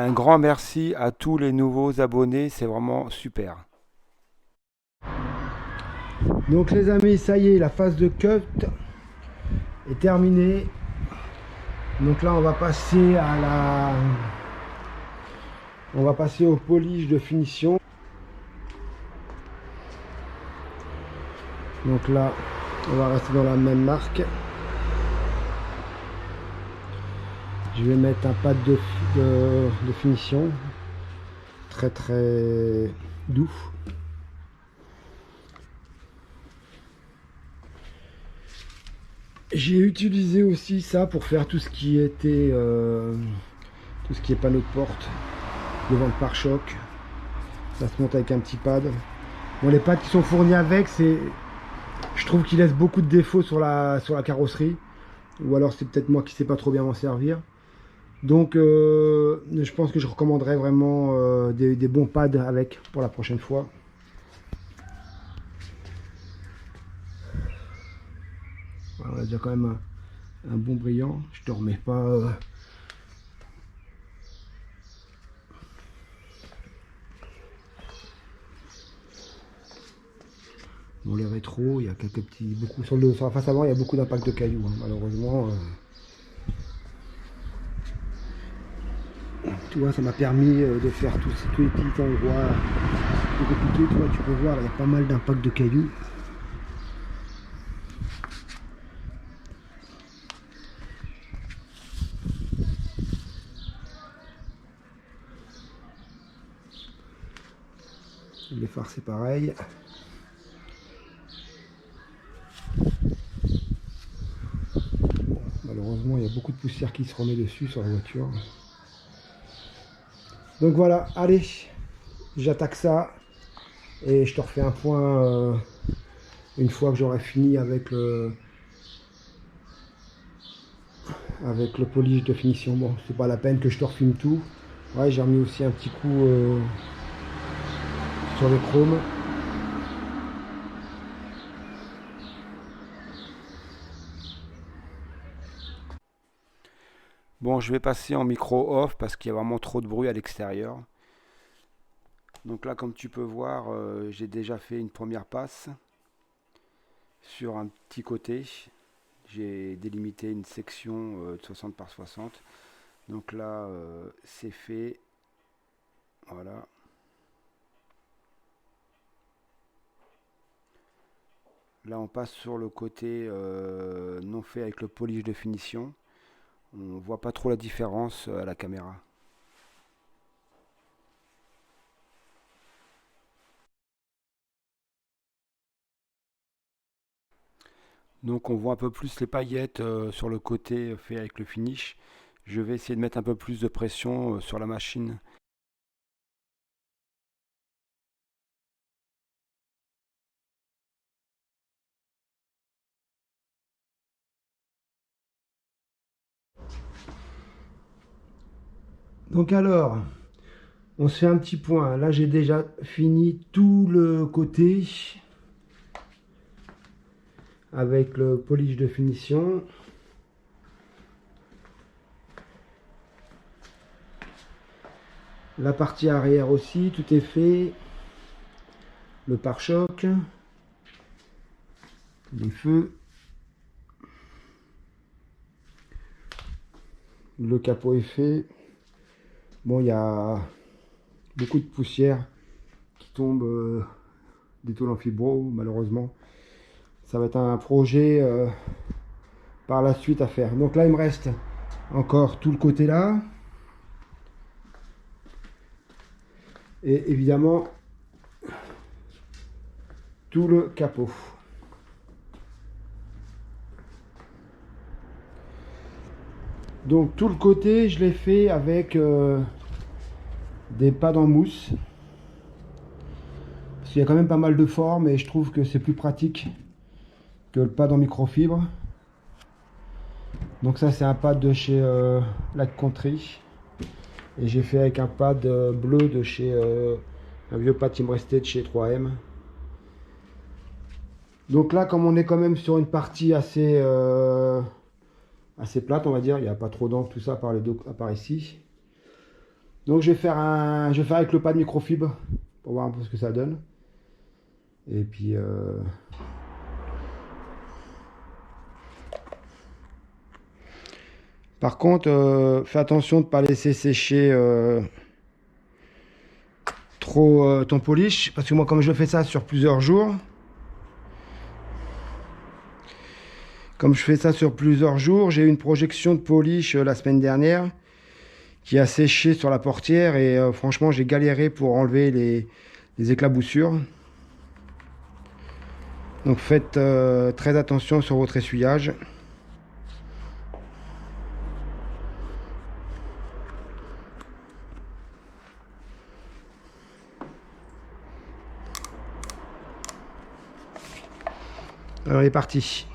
Un grand merci à tous les nouveaux abonnés, c'est vraiment super. Donc les amis, ça y est, la phase de cut est terminée. Donc là, on va passer au polish de finition. Donc là, on va rester dans la même marque. Je vais mettre un pad de finition très très doux. J'ai utilisé aussi ça pour faire tout ce qui était tout ce qui est panneau de porte, devant le pare-choc. Ça se monte avec un petit pad. Bon, les pads qui sont fournis avec, je trouve qu'ils laissent beaucoup de défauts sur la carrosserie. Ou alors c'est peut-être moi qui sais pas trop bien m'en servir. Donc je pense que je recommanderais vraiment des bons pads avec pour la prochaine fois. Voilà, on a déjà quand même un bon brillant. Je te remets pas. Bon, les rétros, il y a quelques petits. Beaucoup sur la face avant, il y a beaucoup d'impact de cailloux, hein, malheureusement. Tu vois, ça m'a permis de faire tous les petits endroits compliqués. Tu vois, tu peux voir, il y a pas mal d'impact de cailloux. Les phares, c'est pareil. Bon, malheureusement, il y a beaucoup de poussière qui se remet dessus sur la voiture. Donc voilà, allez, j'attaque ça et je te refais un point une fois que j'aurai fini avec le polish de finition. Bon, c'est pas la peine que je te refilme tout. Ouais, j'ai remis aussi un petit coup sur le chrome. Bon, je vais passer en micro off parce qu'il y a vraiment trop de bruit à l'extérieur. Donc là, comme tu peux voir, j'ai déjà fait une première passe sur un petit côté. J'ai délimité une section de 60 par 60. Donc là, c'est fait. Voilà. Là, on passe sur le côté non fait avec le polish de finition. On voit pas trop la différence à la caméra. Donc on voit un peu plus les paillettes sur le côté fait avec le finish. Je vais essayer de mettre un peu plus de pression sur la machine. Donc alors, on se fait un petit point. Là, j'ai déjà fini tout le côté avec le polish de finition. La partie arrière aussi, tout est fait. Le pare-choc, les feux, le capot est fait. Bon, il y a beaucoup de poussière qui tombe des tôles en fibro, malheureusement. Ça va être un projet par la suite à faire. Donc là, il me reste encore tout le côté là. Et évidemment, tout le capot. Donc tout le côté, je l'ai fait avec des pads en mousse. Parce qu'il y a quand même pas mal de formes et je trouve que c'est plus pratique que le pad en microfibre. Donc ça c'est un pad de chez Lac Country. Et j'ai fait avec un pad bleu de chez un vieux pad qui me restait de chez 3M. Donc là, comme on est quand même sur une partie assez plate, on va dire, il n'y a pas trop d'encre, tout ça, à part ici. Donc je vais faire avec le pad microfibre pour voir un peu ce que ça donne. Et puis par contre, fais attention de ne pas laisser sécher trop ton polish, parce que moi comme je fais ça sur plusieurs jours, j'ai eu une projection de polish la semaine dernière qui a séché sur la portière et franchement j'ai galéré pour enlever les éclaboussures. Donc faites très attention sur votre essuyage. Alors il est parti.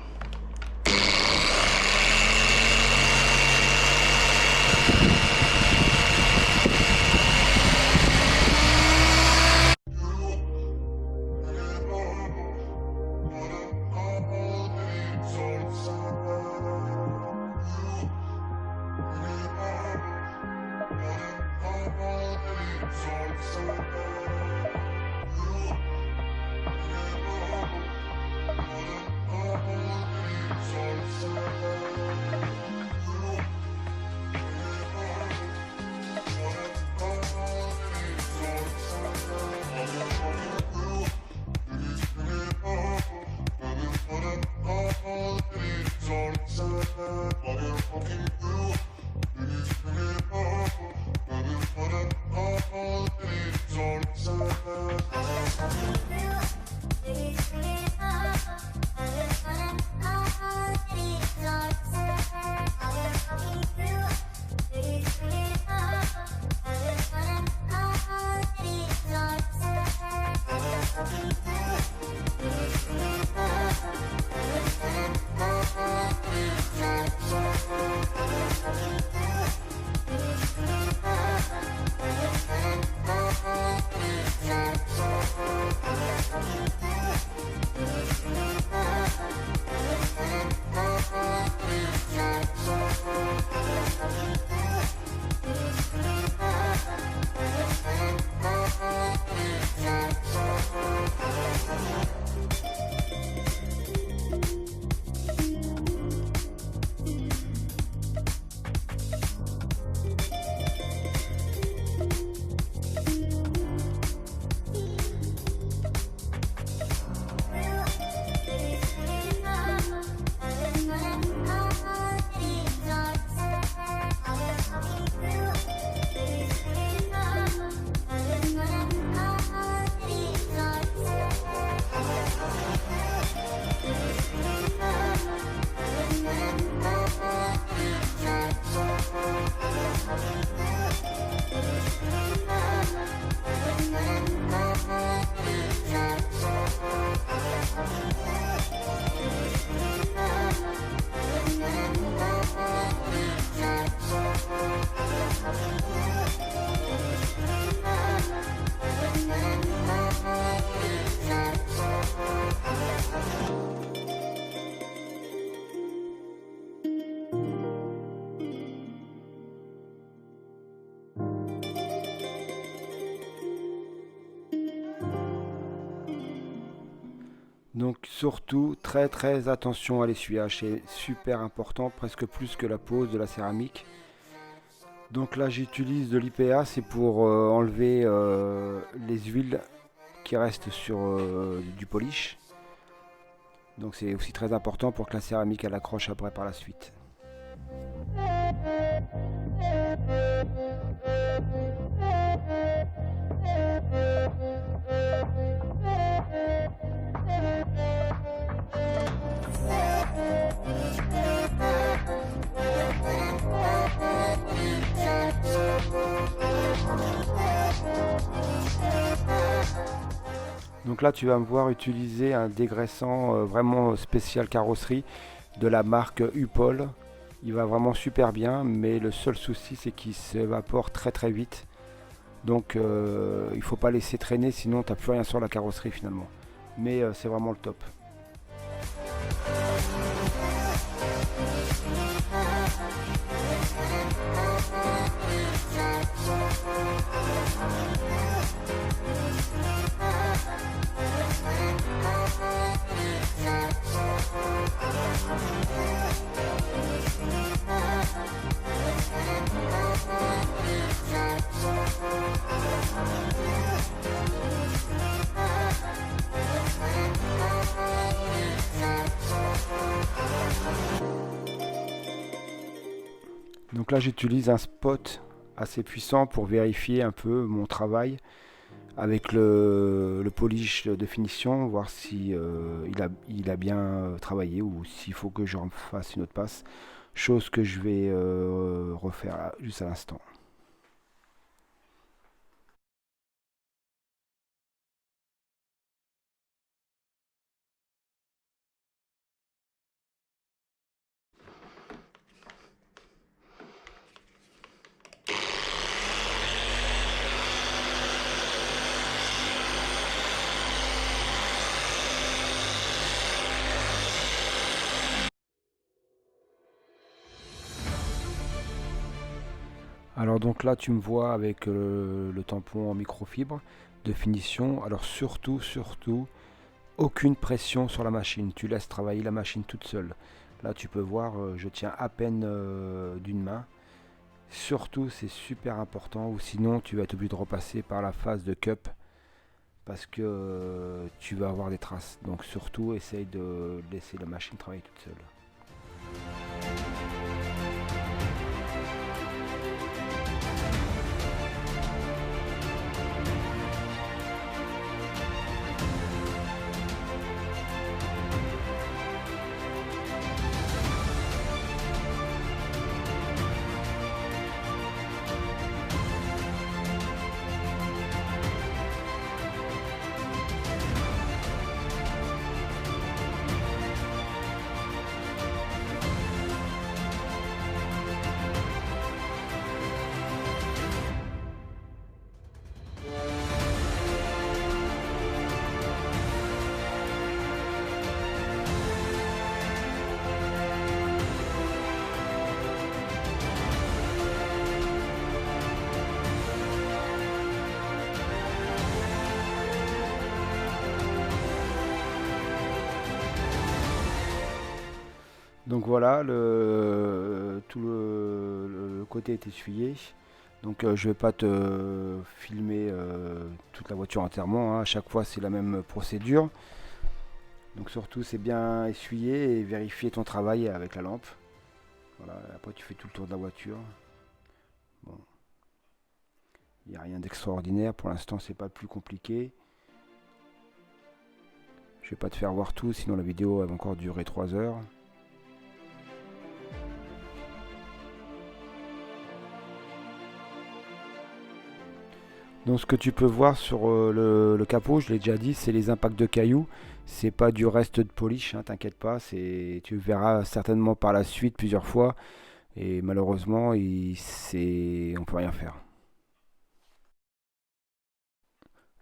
Donc surtout très attention à l'essuyage, c'est super important, presque plus que la pose de la céramique. Donc là j'utilise de l'IPA, c'est pour enlever les huiles qui restent sur du polish. Donc c'est aussi très important pour que la céramique elle accroche après par la suite. Donc là tu vas me voir utiliser un dégraissant vraiment spécial carrosserie de la marque Upol. Il va vraiment super bien, mais le seul souci c'est qu'il s'évapore très vite. Donc il faut pas laisser traîner, sinon tu n'as plus rien sur la carrosserie finalement. Mais c'est vraiment le top. Donc là j'utilise un spot assez puissant pour vérifier un peu mon travail avec le polish de finition, voir si il a bien travaillé ou s'il faut que je fasse une autre passe, chose que je vais refaire juste à l'instant. Alors donc là tu me vois avec le tampon en microfibre de finition. Alors surtout, aucune pression sur la machine. Tu laisses travailler la machine toute seule. Là tu peux voir, je tiens à peine d'une main. Surtout c'est super important ou sinon tu vas être obligé de repasser par la phase de cup parce que tu vas avoir des traces. Donc surtout essaye de laisser la machine travailler toute seule. Donc voilà, tout le côté est essuyé. Donc je vais pas te filmer toute la voiture entièrement, hein. À chaque fois c'est la même procédure. Donc surtout c'est bien essuyer et vérifier ton travail avec la lampe. Voilà, après tu fais tout le tour de la voiture. Bon, il n'y a rien d'extraordinaire, pour l'instant c'est pas plus compliqué. Je vais pas te faire voir tout, sinon la vidéo elle va encore durer 3 heures. Donc ce que tu peux voir sur le capot, je l'ai déjà dit, c'est les impacts de cailloux. C'est pas du reste de polish, hein, t'inquiète pas. Tu verras certainement par la suite plusieurs fois. Et malheureusement, on peut rien faire.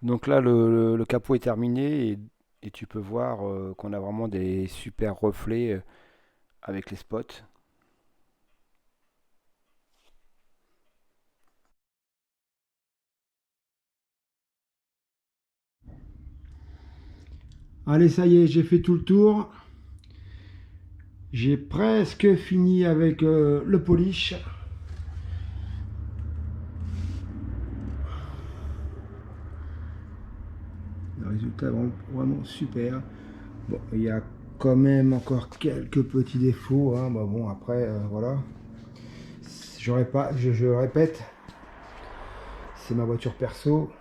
Donc là, le capot est terminé et tu peux voir qu'on a vraiment des super reflets avec les spots. Allez, ça y est, j'ai fait tout le tour. J'ai presque fini avec le polish. Le résultat est vraiment super. Bon, il y a quand même encore quelques petits défauts, hein. Bah bon, après, voilà. J'aurais pas, je répète, c'est ma voiture perso.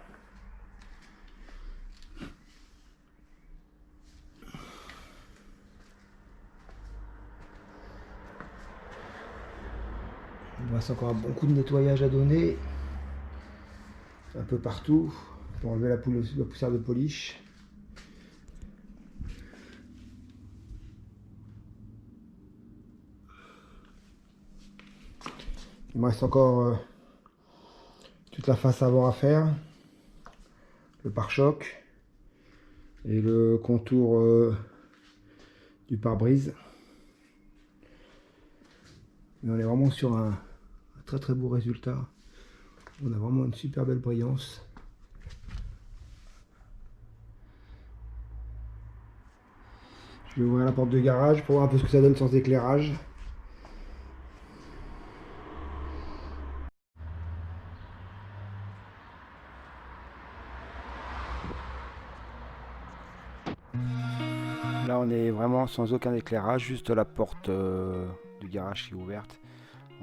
Il me reste encore un bon coup de nettoyage à donner. Un peu partout. Pour enlever la poussière de polish. Il me reste encore toute la face avant à faire. Le pare-choc. Et le contour du pare-brise. Mais on est vraiment sur un très beau résultat. On a vraiment une super belle brillance. Je vais ouvrir la porte de garage pour voir un peu ce que ça donne sans éclairage. Là, on est vraiment sans aucun éclairage, juste la porte du garage qui est ouverte.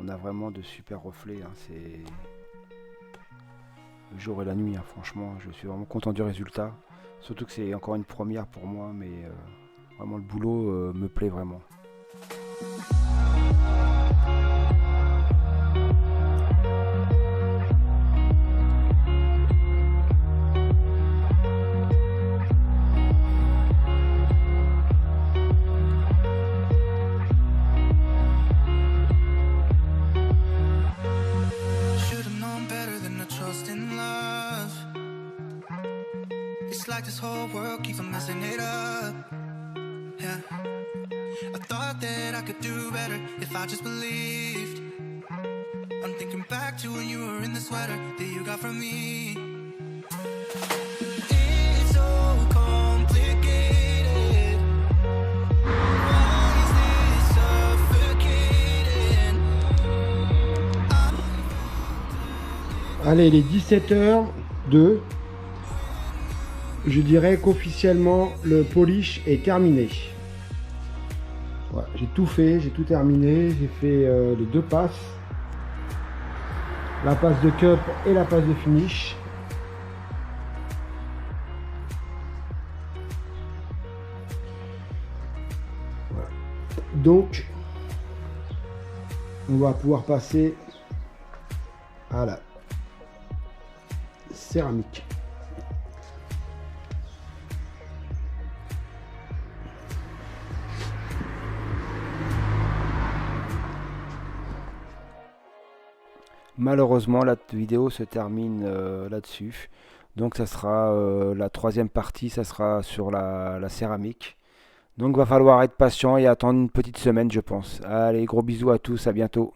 On a vraiment de super reflets, hein. C'est le jour et la nuit, hein. Franchement, je suis vraiment content du résultat. Surtout que c'est encore une première pour moi, mais vraiment le boulot me plaît vraiment. Should've known better than to trust in love. It's like this whole world keeps on messing it up. Yeah, I thought that I could do better if I just believed. I'm thinking back to when you were in the sweater that you got from me. It's so complicated. Why is this suffocating? Allez, les 17h02. Je dirais qu'officiellement le polish est terminé. Voilà, j'ai tout fait, j'ai tout terminé. J'ai fait les deux passes. La passe de cup et la passe de finish. Voilà. Donc, on va pouvoir passer à la céramique. Malheureusement, la vidéo se termine là-dessus. Donc ça sera la troisième partie, ça sera sur la céramique. Donc va falloir être patient et attendre une petite semaine, je pense. Allez, gros bisous à tous, à bientôt.